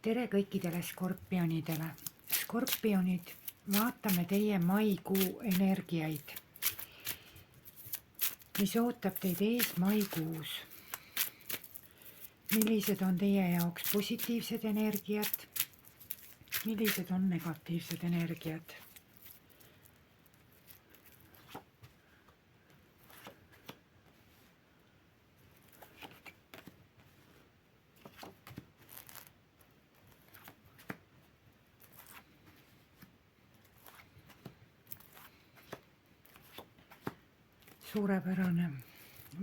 Tere kõikidele skorpionidele. Skorpionid, vaatame teie maikuu energiaid. Mis ootab teid ees maikuus? Millised on teie jaoks positiivsed energiat? Millised on negatiivsed energiat? Suurepärane.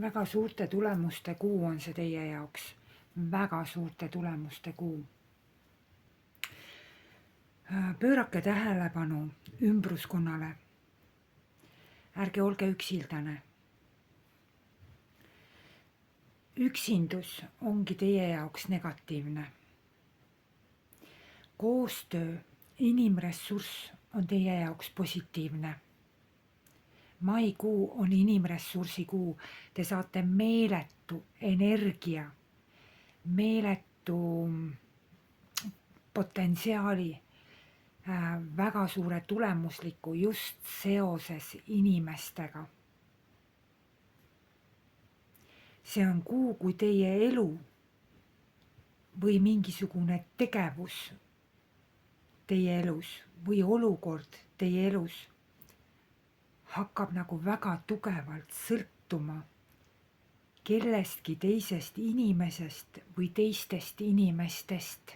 Väga suurte tulemuste kuu on see teie jaoks. Väga suurte tulemuste kuu. Pöörake tähelepanu ümbruskonnale. Ärge olge üksildane. Üksindus ongi teie jaoks negatiivne. Koostöö, inimressurss on teie jaoks positiivne. Maikuu on inimressursi kuu. Te saate meeletu energia, meeletu potentsiaali, väga suure tulemusliku just seoses inimestega. See on kuu, kui teie elu või mingisugune tegevus teie elus või olukord teie elus hakkab nagu väga tugevalt sõltuma kellestki teisest inimesest või teistest inimestest.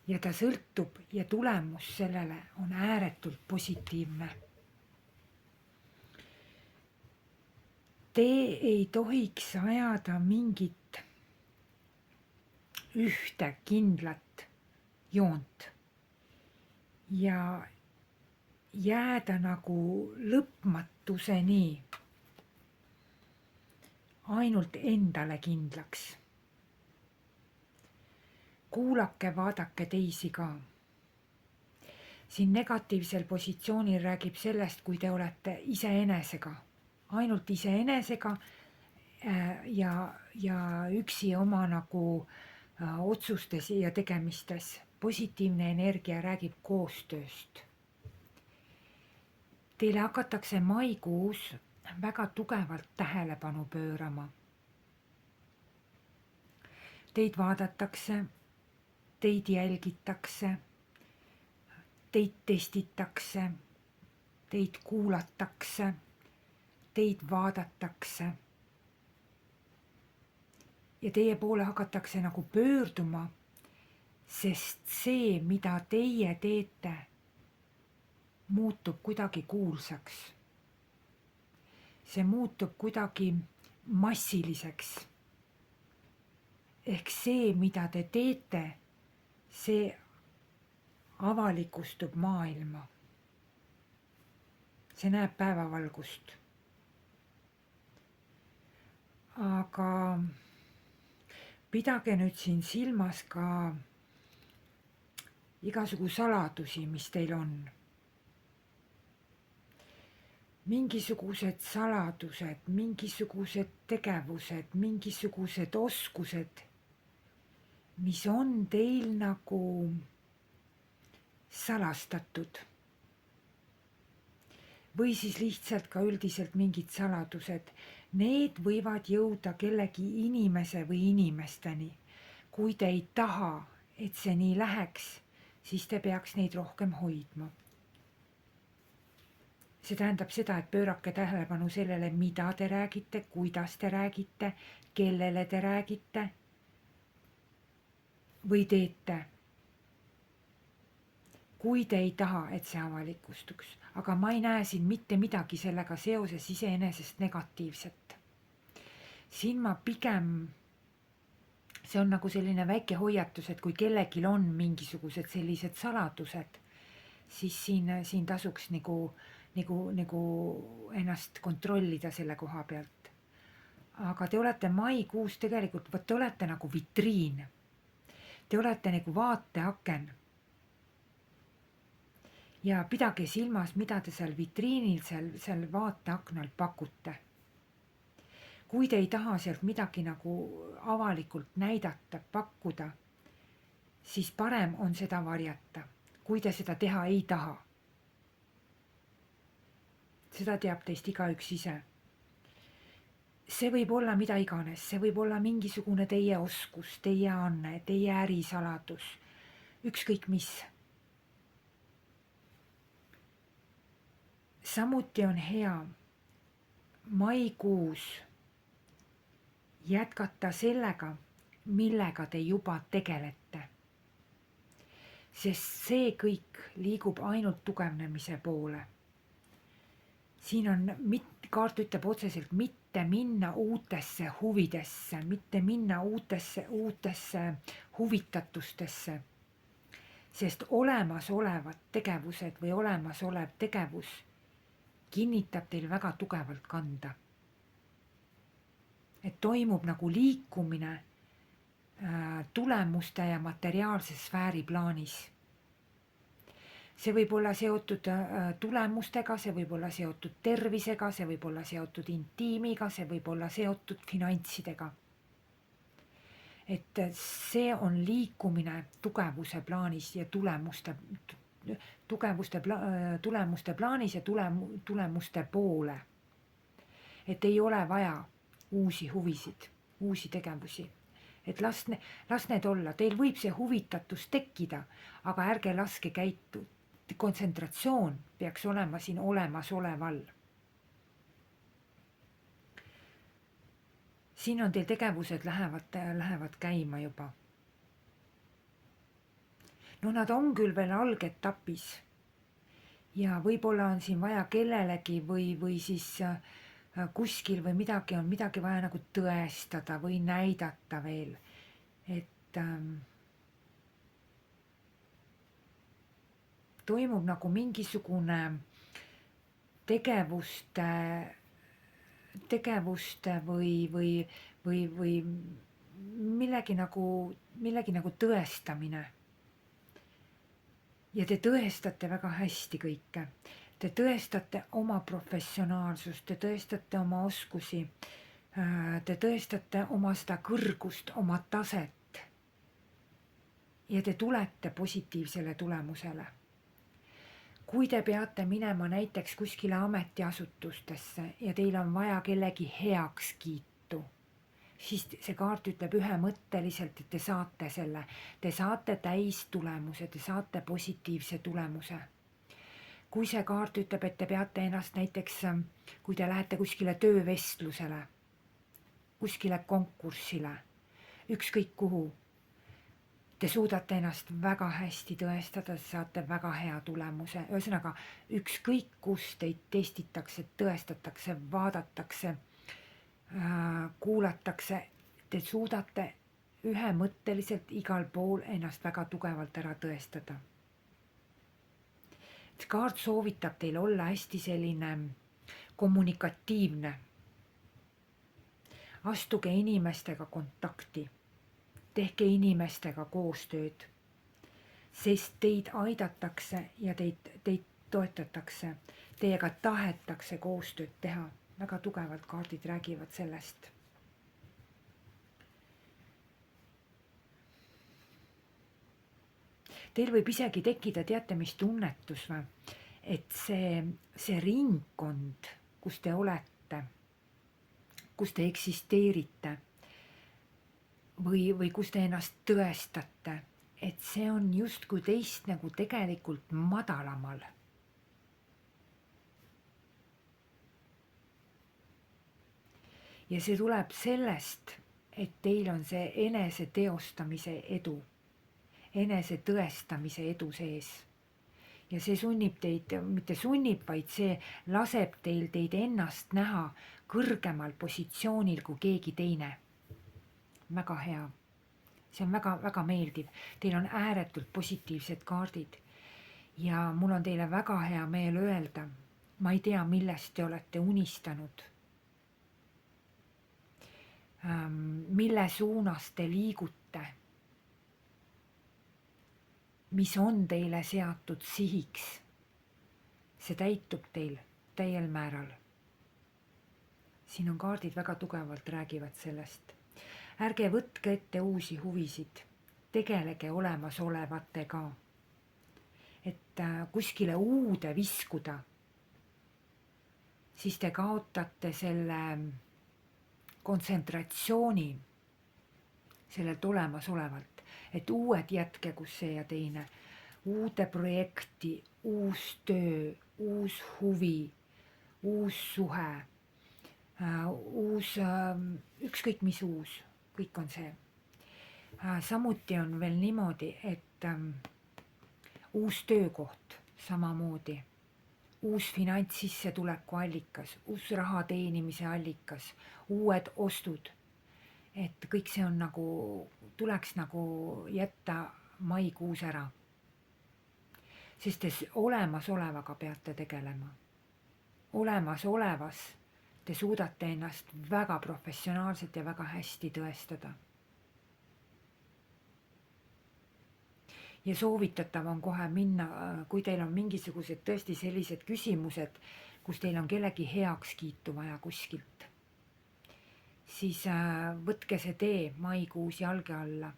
Ja ta sõltub ja tulemus sellele on ääretult positiivne. Te ei tohiks ajada mingit ühte kindlat joont ja jääda nagu lõpmatuseni ainult endale kindlaks. Kuulake, vaadake teisi ka. Siin negatiivsel positsioonil räägib sellest, kui te olete iseenesega, ainult iseenesega ja üksi oma nagu otsustes ja tegemistes. Positiivne energia räägib koostööst. Teile hakatakse maikuus väga tugevalt tähelepanu pöörama. Teid vaadatakse, teid jälgitakse, teid testitakse, teid kuulatakse, teid vaadatakse. Ja teie poole hakatakse nagu pöörduma, sest see, mida teie teete, muutub kuidagi kuulsaks. See muutub kuidagi massiliseks. Ehk see, mida te teete, see avalikustub maailma. See näeb päevavalgust. Aga pidage nüüd siin silmas ka igasugu saladusi, mis teil on. Mingisugused saladused, mingisugused tegevused, mingisugused oskused, mis on teil nagu salastatud. Või siis lihtsalt ka üldiselt mingid saladused. Need võivad jõuda kellegi inimese või inimesteni. Kui te ei taha, et see nii läheks, siis te peaks neid rohkem hoidma. See tähendab seda, et pöörake tähelepanu sellele, mida te räägite, kuidas te räägite, kellele te räägite või teete. Kui te ei taha, et see avalikustuks, aga ma ei näe siin mitte midagi sellega seoses iseenesest negatiivset. Siin ma pigem, see on nagu selline väike hoiatus, et kui kellelgi on mingisugused sellised saladused, siis siin tasuks nagu ennast kontrollida selle koha pealt. Aga te olete maikuus tegelikult, te olete nagu vitriin. Te olete nagu vaateaken. Ja pidage silmas, mida te seal vitriinil, seal vaateaknal pakute. kui te ei taha sealt midagi nagu avalikult näidata, pakkuda, siis parem on seda varjata, kui te seda teha ei taha. Seda teab teist igaüks ise. See võib olla mida iganes, see võib olla mingisugune teie oskus, teie anne, teie ärisaladus, ükskõik mis. Samuti on hea maikuus jätkata sellega, millega te juba tegelete. Sest see kõik liigub ainult tugevnemise poole. Siin on, kaart ütleb otseselt, mitte minna uutesse huvidesse, mitte minna uutesse huvitatustesse, sest olemasolevad tegevused või olemasolev tegevus kinnitab teil väga tugevalt kanda. Et toimub nagu liikumine tulemuste ja materiaalse sfääri plaanis. See võib olla seotud tulemustega, see võib olla seotud tervisega, see võib olla seotud intiimiga, see võib olla seotud finantsidega. Et see on liikumine tugevuse plaanis ja tulemuste plaanis ja tulemuste poole. Et ei ole vaja uusi huvisid, uusi tegevusi. Et las need olla, teil võib see huvitatus tekkida, aga ärge laske käitu. Kontsentratsioon peaks olema siin olemasoleval. Siin on teil tegevused lähevad käima juba. No nad on küll veel algetapis ja võib-olla on siin vaja kellelegi või siis kuskil või midagi on midagi vaja nagu tõestada või näidata veel, et toimub nagu mingisugune tegevuste või millegi nagu tõestamine. Ja te tõestate väga hästi kõike. Te tõestate oma professionaalsust, te tõestate oma oskusi, te tõestate oma seda kõrgust, oma taset. Ja te tulete positiivsele tulemusele. Kui te peate minema näiteks kuskile ametiasutustesse ja teil on vaja kellegi heakskiitu, siis see kaart ütleb ühemõtteliselt, et te saate selle. Te saate täistulemuse, te saate positiivse tulemuse. Kui see kaart ütleb, et te peate ennast näiteks, kui te lähete kuskile töövestlusele, kuskile konkursile, ükskõik kuhu, te suudate ennast väga hästi tõestada, saate väga hea tulemuse. Ühesõnaga, ükskõik kus teid testitakse, tõestatakse, vaadatakse, kuulatakse, te suudate ühemõtteliselt igal pool ennast väga tugevalt ära tõestada. Kaart soovitab teil olla hästi selline kommunikatiivne. Astuge inimestega kontakti. Tehke inimestega koostööd, sest teid aidatakse ja teid toetatakse. Teiega tahetakse koostööd teha. Väga tugevalt kaardid räägivad sellest. Teil võib isegi tekkida, teate mis tunnetus või? Et see ringkond, kus te olete, kus te eksisteerite või kus te ennast tõestate, et see on justkui teist nagu tegelikult madalamal. Ja see tuleb sellest, et teil on see enese teostamise edu, enese tõestamise edu sees. Ja see sunnib teid, mitte sunnib, vaid see laseb teid ennast näha kõrgemal positsioonil kui keegi teine. Väga hea. See on väga meeldiv. Teil on ääretult positiivsed kaardid. Ja mul on teile väga hea meel öelda, ma ei tea, millest te olete unistanud. Mille suunas te liigute. Mis on teile seatud sihiks. See täitub teil täiel määral. siin on kaardid väga tugevalt räägivad sellest. Ärge võtke ette uusi huvisid, tegelege olemasolevatega. Et kuskile uude viskuda, siis te kaotate selle kontsentratsiooni sellelt olemasolevalt, et uued jätke kus see ja teine, uude projekti, uus töö, uus huvi, uus suhe, uus, ükskõik mis uus, kõik on see. Samuti on veel niimoodi, et uus töökoht samamoodi, uus finantssissetuleku allikas, uus raha teenimise allikas, uued ostud. Et kõik see on nagu, tuleks nagu jätta maikuus ära. Sest te olemasolevaga peate tegelema. Olemasolevas te suudate ennast väga professionaalselt ja väga hästi tõestada. Ja soovitatav on kohe minna, kui teil on mingisugused tõesti sellised küsimused, kus teil on kellegi heakskiitu vaja kuskilt, siis võtke see tee maikuus jalge alla.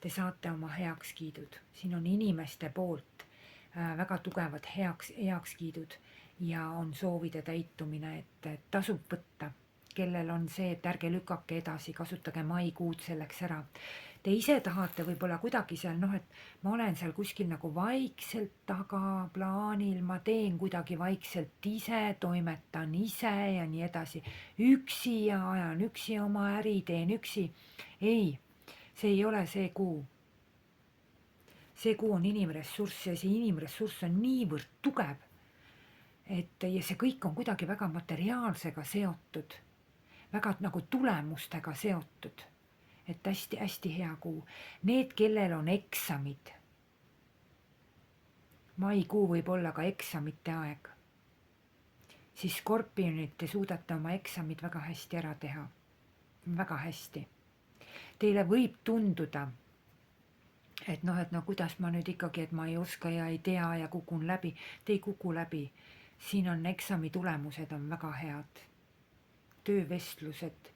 Te saate oma heakskiidud. Siin on inimeste poolt väga tugevad heakskiidud ja on soovide täitumine, et tasub võtta. Kellel on see, et ärge lükake edasi, kasutage maikuud selleks ära. Te ise tahate võib-olla kuidagi seal, et ma olen seal kuskil nagu vaikselt taga plaanil, ma teen kuidagi vaikselt ise, toimetan ise ja nii edasi. Üksi ja ajan üksi oma äri, teen üksi. Ei, see ei ole see kuu. See kuu on inimressurss ja see inimressurss on niivõrd tugev, et ja see kõik on kuidagi väga materiaalsega seotud, väga nagu tulemustega seotud. Et hästi hea kuu. Need, kellel on eksamid, maikuu võib olla ka eksamite aeg, siis skorpionid, te suudate oma eksamid väga hästi ära teha. Väga hästi. Teile võib tunduda, et kuidas ma nüüd ikkagi, et ma ei oska ja ei tea ja kukun läbi. Te ei kuku läbi. Siin on eksami tulemused on väga head. Töövestlused,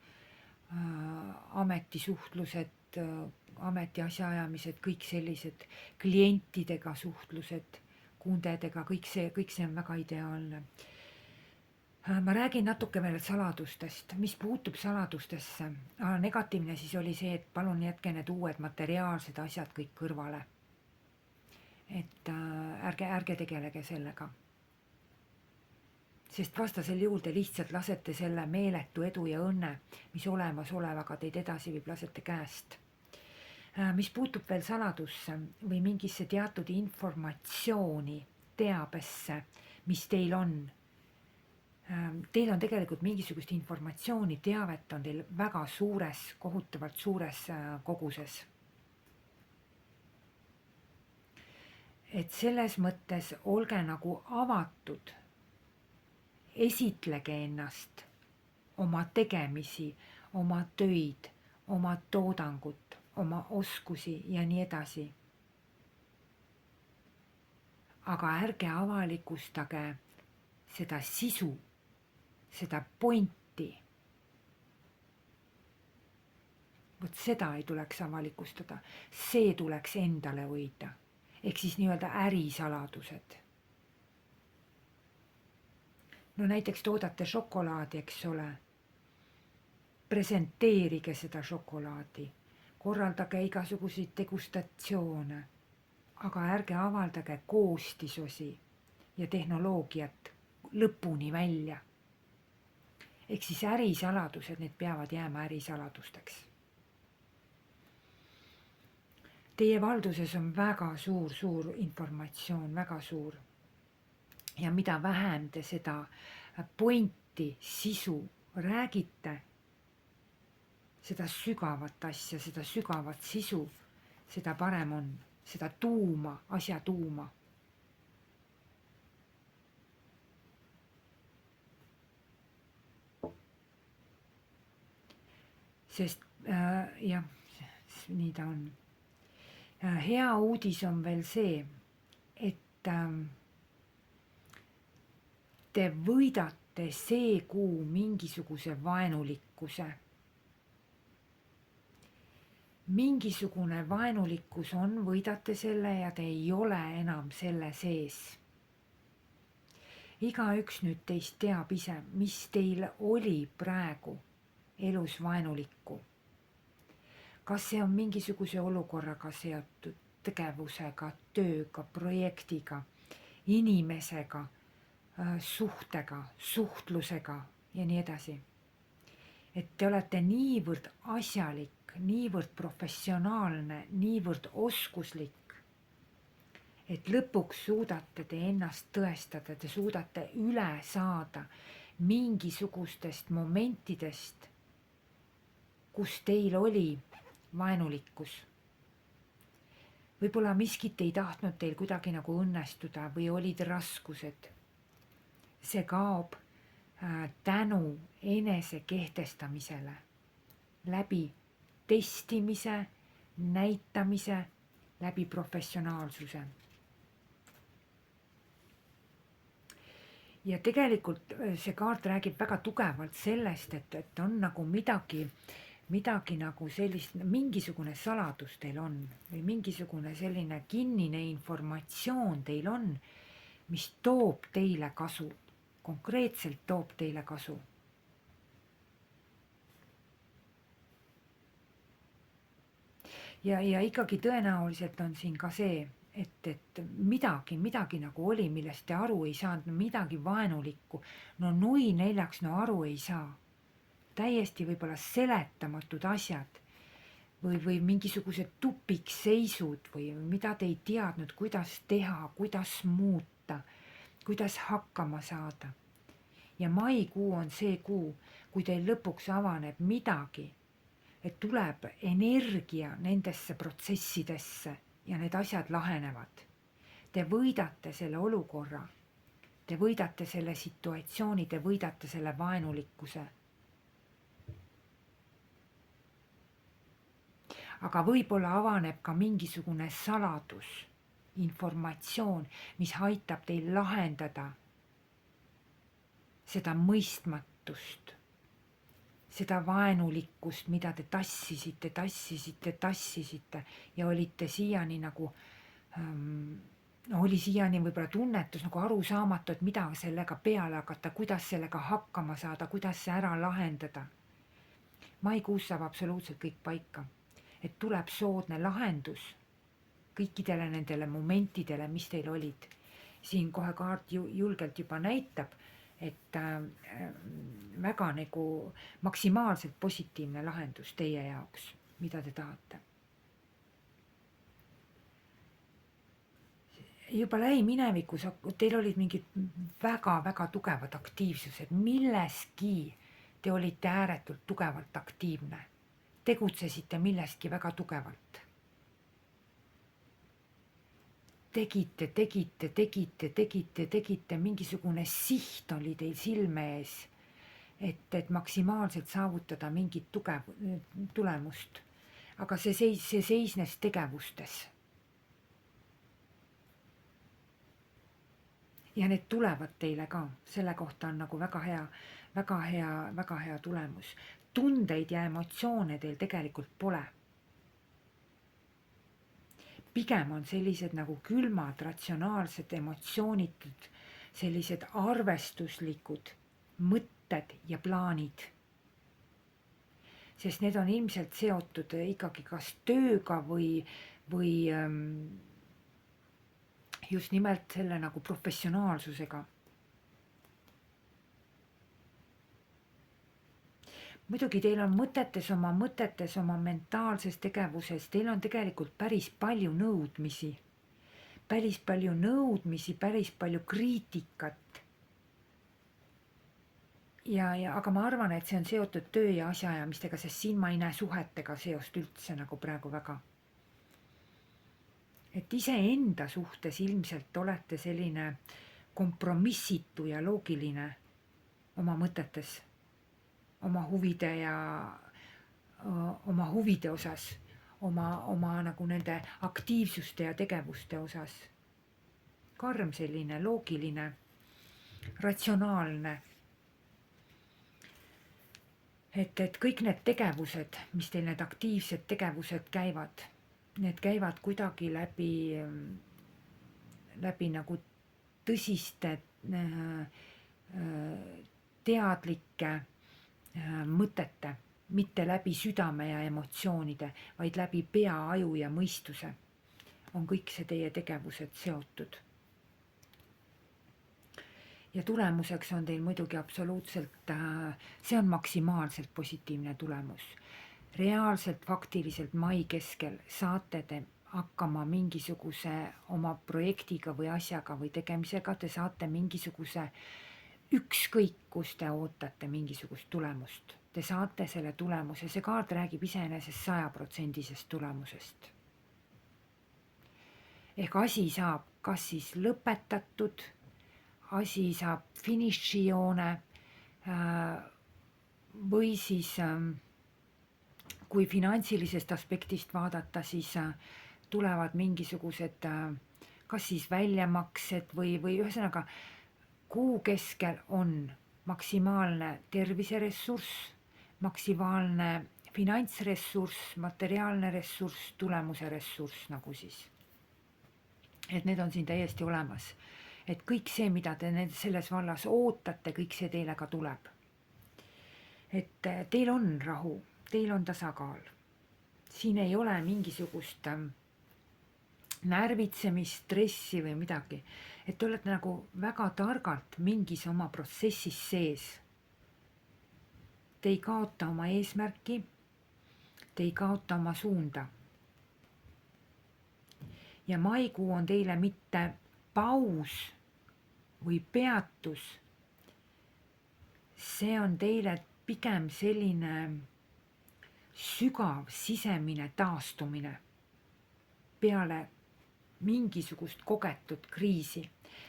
ametisuhtlused, ameti asjaajamised, kõik sellised klientidega suhtlused, kundedega, kõik see on väga ideaalne. Ma räägin natuke veel saladustest, mis puutub saladustesse. Negatiivne siis oli see, et palun jätke need uued materiaalsed asjad kõik kõrvale. Et ärge tegelege sellega. Sest vastasel juhul te lihtsalt lasete selle meeletu edu ja õnne, mis olemasolevaga teid edasi viib, lasete käest. Mis puutub veel saladusse või mingisse teatud informatsiooni, teabesse, mis teil on. Teil on tegelikult mingisugust informatsiooni, teavet on teil väga suures, kohutavalt suures koguses. Et selles mõttes olge nagu avatud. Esitlege ennast, oma tegemisi, oma töid, oma toodangut, oma oskusi ja nii edasi. Aga ärge avalikustage seda sisu, seda pointi. Vot seda ei tuleks avalikustada, see tuleks endale hoida. Ehk siis nii-öelda ärisaladused. No näiteks toodate šokolaadi, eks ole. Presenteerige seda šokolaadi. Korraldage igasuguseid degustatsioone. Aga ärge avaldage koostisosi ja tehnoloogiat lõpuni välja. Ehk siis ärisaladused, need peavad jääma ärisaladusteks. Teie valduses on väga suur informatsioon, väga suur. Ja mida vähem te seda pointi, sisu räägite, seda sügavat asja, seda sügavat sisu, seda parem on, seda tuuma, asja tuuma. Sest jah, nii ta on. Hea uudis on veel see, et te võidate võidate see kuu mingisuguse vaenulikkuse. Mingisugune vaenulikkus on, võidate selle ja te ei ole enam selle sees. Igaüks nüüd teist teab ise, mis teil oli praegu elus vaenulikku. Kas see on mingisuguse olukorraga seotud, tegevusega, tööga, projektiga, inimesega, suhtega, suhtlusega ja nii edasi. Et te olete niivõrd asjalik, niivõrd professionaalne, niivõrd oskuslik, et lõpuks suudate te ennast tõestada, te suudate üle saada mingisugustest momentidest, kus teil oli vaenulikkus. Võib-olla miskit ei tahtnud teil kuidagi nagu õnnestuda või olid raskused. See kaob tänu enese kehtestamisele läbi testimise, näitamise, läbi professionaalsuse. Ja tegelikult see kaart räägib väga tugevalt sellest, et on nagu midagi nagu sellist, mingisugune saladus teil on või mingisugune selline kinnine informatsioon teil on, mis toob teile kasu, konkreetselt toob teile kasu. Ja ikkagi tõenäoliselt on siin ka see, et midagi nagu oli, millest te aru ei saanud, midagi vaenulikku, no nui neljaks, no aru ei saa. Täiesti võib-olla seletamatud asjad või mingisugused tupikseisud või mida te ei teadnud, kuidas teha, kuidas muuta, kuidas hakkama saada. Ja maikuu on see kuu, kui teil lõpuks avaneb midagi, et tuleb energia nendesse protsessidesse ja need asjad lahenevad. Te võidate selle olukorra, te võidate selle situatsiooni, te võidate selle vaenulikkuse. Aga võib-olla avaneb ka mingisugune saladus, informatsioon, mis aitab teil lahendada seda mõistmatust, seda vaenulikkust, mida te tassisite ja olite siiani nagu, oli siiani võib-olla tunnetus nagu arusaamatu, et mida sellega peale hakata, kuidas sellega hakkama saada, kuidas see ära lahendada. Maikuus saab absoluutselt kõik paika, et tuleb soodne lahendus kõikidele nendele momentidele, mis teil olid. Siin kohe kaart julgelt juba näitab, et väga nagu maksimaalselt positiivne lahendus teie jaoks, mida te tahate. Juba lähiminevikus teil olid mingid väga-väga tugevad aktiivsused, milleski te olite ääretult tugevalt aktiivne, tegutsesite milleski väga tugevalt. Tegite, mingisugune siht oli teil silme ees, et maksimaalselt saavutada mingit tulemust. Aga see seisnes tegevustes. Ja need tulevad teile ka, selle kohta on nagu väga hea tulemus. Tundeid ja emotsioone teil tegelikult pole. Pigem on sellised nagu külmad, ratsionaalsed, emotsioonitud, sellised arvestuslikud mõtted ja plaanid. Sest need on ilmselt seotud ikkagi kas tööga või just nimelt selle nagu professionaalsusega. Muidugi teil on mõtetes, oma mentaalses tegevuses, teil on tegelikult päris palju nõudmisi, päris palju kriitikat. Aga ma arvan, et see on seotud töö ja asjaajamistega, sest siin ma ei näe suhetega seost üldse nagu praegu väga. Et iseenda suhtes ilmselt olete selline kompromissitu ja loogiline oma mõtetes, oma huvide osas, oma nagu nende aktiivsuste ja tegevuste osas. Karm selline loogiline, ratsionaalne et kõik need tegevused, mis teil need aktiivsed tegevused käivad, need käivad kuidagi läbi nagu tõsiste teadlike mõtete, mitte läbi südame ja emotsioonide, vaid läbi pea, aju ja mõistuse on kõik see teie tegevused seotud. Ja tulemuseks on teil muidugi absoluutselt, see on maksimaalselt positiivne tulemus. Reaalselt, faktiliselt mai keskel saate te hakkama mingisuguse oma projektiga või asjaga või tegemisega, te saate mingisuguse ükskõik, kus te ootate mingisugust tulemust. Te saate selle tulemuse, see kaart räägib iseenesest 100% tulemusest. Ehk asi saab kas siis lõpetatud, asi saab finišijoone või siis kui finantsilisest aspektist vaadata, siis tulevad mingisugused kas siis väljamaksed või ühesõnaga kuu keskel on maksimaalne terviseressurss, maksimaalne finantsressurss, materiaalne ressurss, tulemuse ressurss nagu siis. Et need on siin täiesti olemas. Et kõik see, mida te selles vallas ootate, kõik see teile ka tuleb. Et teil on rahu, teil on tasakaal. Siin ei ole mingisugust närvitsemist, stressi või midagi. Et te olete nagu väga targalt mingis oma protsessis sees. Te ei kaota oma eesmärki, te ei kaota oma suunda. Ja maikuu on teile mitte paus või peatus, see on teile pigem selline sügav sisemine taastumine peale mingisugust kogetud kriisi,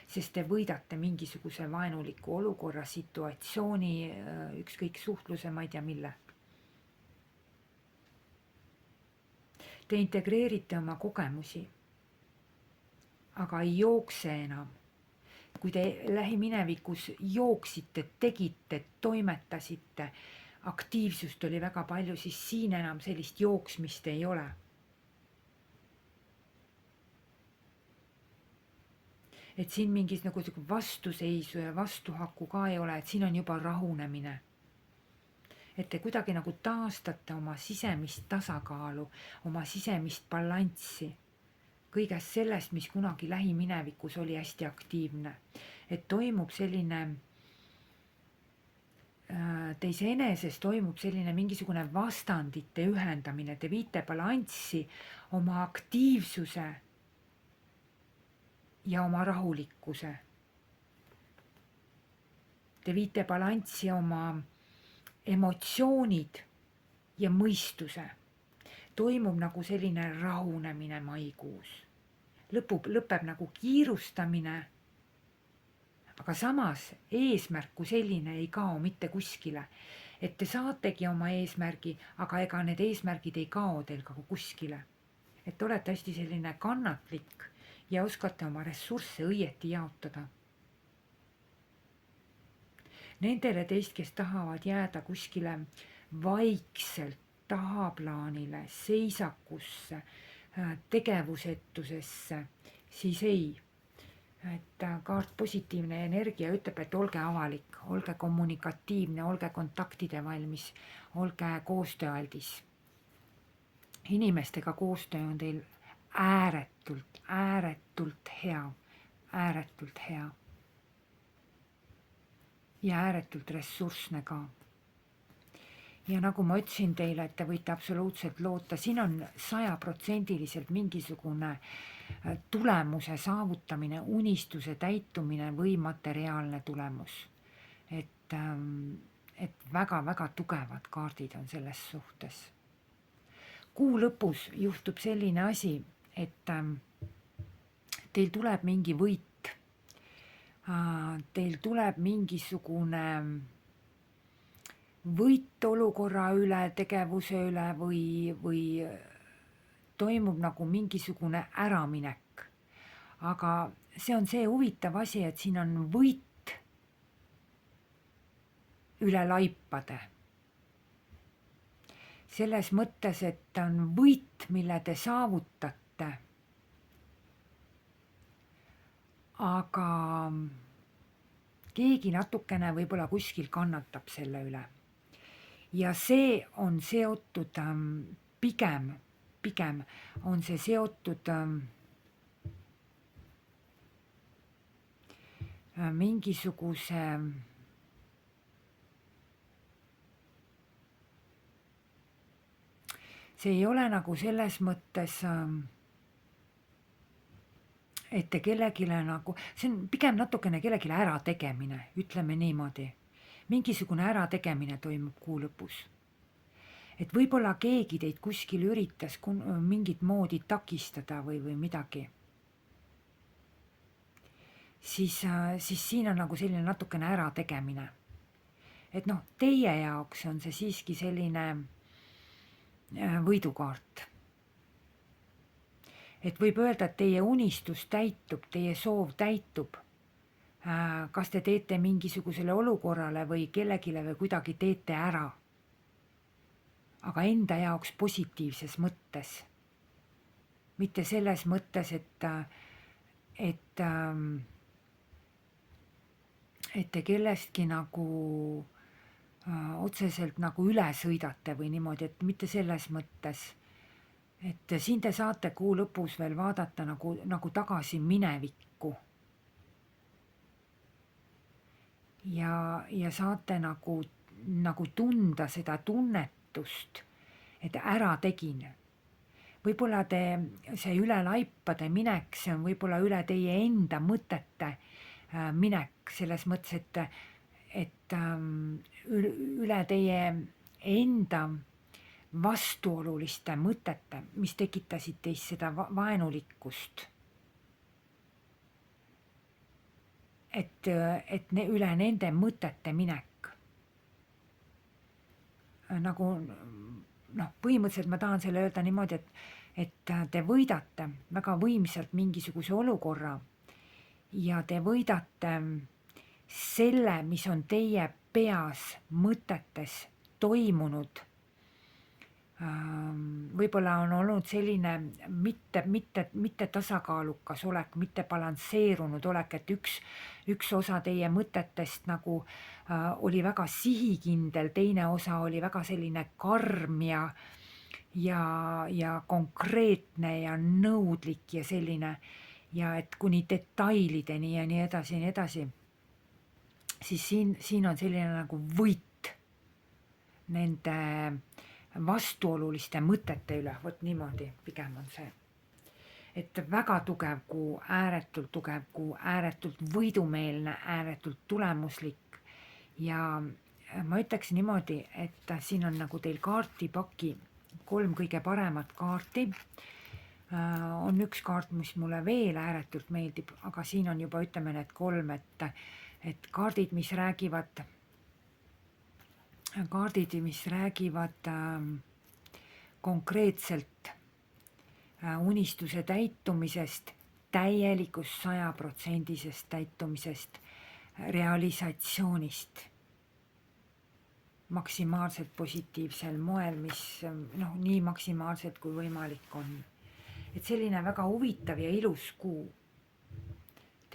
sest te võidate mingisuguse vaenuliku olukorra, situatsiooni, ükskõik suhtluse, ma ei tea mille. Te integreerite oma kogemusi, aga ei jookse enam. Kui te lähiminevikus jooksite, tegite, toimetasite, aktiivsust oli väga palju, siis siin enam sellist jooksmist ei ole. Et siin mingis nagu vastuseisu ja vastuhaku ka ei ole, et siin on juba rahunemine. Et te kuidagi nagu taastate oma sisemist tasakaalu, oma sisemist balanssi. Kõigest sellest, mis kunagi lähiminevikus oli hästi aktiivne. Et toimub selline, teis eneses toimub selline mingisugune vastandite ühendamine, te viite balanssi oma aktiivsuse ja oma rahulikkuse. Te viite balanssi oma emotsioonid ja mõistuse. Toimub nagu selline rahunemine maikuus. Lõpeb nagu kiirustamine, aga samas eesmärk kui selline ei kao mitte kuskile. Et te saategi oma eesmärgi, aga ega need eesmärgid ei kao teil ka kuskile. Et olete hästi selline kannatlik ja oskate oma ressursse õieti jaotada. Nendele teist, kes tahavad jääda kuskile vaikselt tahaplaanile, seisakusse, tegevusetusesse, siis ei. Et kaart positiivne energia ütleb, et olge avalik, olge kommunikatiivne, olge kontaktide valmis, olge koostööaldis. Inimestega koostöö on teil ääretult hea, ääretult hea. Ja ääretult ressurssne ka. Ja nagu ma ütlesin teile, et te võite absoluutselt loota, siin on 100% mingisugune tulemuse saavutamine, unistuse täitumine või materiaalne tulemus. Et väga-väga tugevad kaardid on selles suhtes. Kuu lõpus juhtub selline asi, et teil tuleb mingi võit. Teil tuleb mingisugune võit olukorra üle, tegevuse üle või toimub nagu mingisugune äraminek. Aga see on see huvitav asi, et siin on võit üle laipade. selles mõttes, et on võit, mille te saavutate, aga keegi natukene võib-olla kuskil kannatab selle üle. Ja see on seotud pigem on see seotud mingisuguse see ei ole nagu selles mõttes, et te kellegile nagu, see on pigem natukene kellegile ärategemine, ütleme niimoodi. Mingisugune ärategemine toimub kuu lõpus. Et võib-olla keegi teid kuskil üritas mingit moodi takistada või midagi. Siis siin on nagu selline natukene ärategemine. Et noh, teie jaoks on see siiski selline võidukaart. Et võib öelda, et teie unistus täitub, teie soov täitub. Kas te teete mingisugusele olukorrale või kellegile või kuidagi teete ära. Aga enda jaoks positiivses mõttes. Mitte selles mõttes, et te kellestki nagu otseselt nagu üle sõidate või niimoodi, et mitte selles mõttes. Et siin te saate kuu lõpus veel vaadata nagu tagasi minevikku. Ja saate nagu tunda seda tunnetust, et ära tegin. Võib-olla see üle laipade minek, see on võib-olla üle teie enda mõtete minek, selles mõttes, et üle teie enda vastuoluliste mõtete, mis tekitasid teis seda vaenulikkust. Et üle nende mõtete minek. Nagu, põhimõtteliselt ma tahan selle öelda niimoodi, et te võidate väga võimsalt mingisuguse olukorra ja te võidate selle, mis on teie peas mõtetes toimunud. Võib-olla on olnud selline mitte tasakaalukas olek, mitte balansseerunud olek, et üks osa teie mõtetest nagu oli väga sihikindel, teine osa oli väga selline karm ja konkreetne ja nõudlik ja selline ja et kuni detailideni ja nii edasi, siis siin on selline nagu võit nende vastuoluliste mõtete üle, vot niimoodi pigem on see. Et väga tugev kuu, ääretult võidumeelne, ääretult tulemuslik ja ma ütleks niimoodi, et siin on nagu teil kaartipaki 3 kõige paremat kaarti. On üks kaart, mis mulle veel ääretult meeldib, aga siin on juba ütleme need 3, et kaardid, mis räägivad konkreetselt unistuse täitumisest, täielikust 100% täitumisest, realisatsioonist, maksimaalselt positiivsel moel, mis nii maksimaalselt kui võimalik on. Et selline väga huvitav ja ilus kuu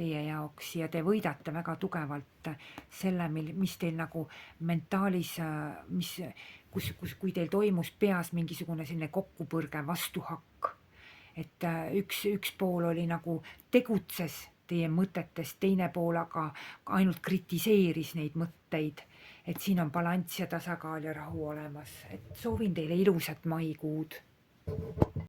teie jaoks ja te võidate väga tugevalt selle, mis teil nagu mentaalis, kui teil toimus peas mingisugune selline kokkupõrge, vastuhakk, et üks pool oli nagu tegutses teie mõtetest, teine pool aga ainult kritiseeris neid mõtteid, et siin on balanss ja tasakaal ja rahu olemas, et soovin teile ilusat maikuud.